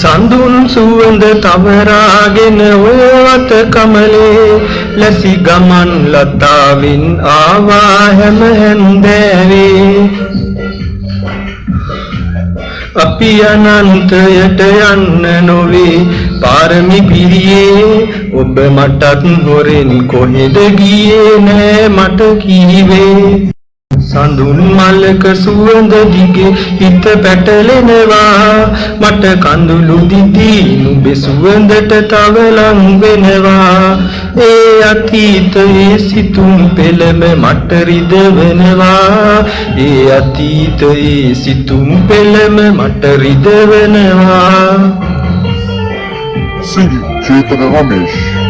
සඳුන් සුවඳ තවරාගෙන ඔයවත කමලේ ලැසි ගමන් ලතාවින් ආවා හැම හැන්දෑවේ අපි අනන්තයට යන්න නොවේ පාරමි පිරියේ ඔබ මටත් හොරෙන් කොහෙද ගියේ නෑ මට කීවේ සඳුන් මල්ලක සුවඳ දිගේ හිත පැටලෙනවා මට කඳුළු දිදී නුඹේ සුවඳට තව ලං වෙනවා ඒ අතීතයේ සිතුම් පෙළම මට රිදවෙනවා ඒ අතීතයේ සිතුම් පෙළම මට රිදවෙනවා Singing Chetan Ramesh.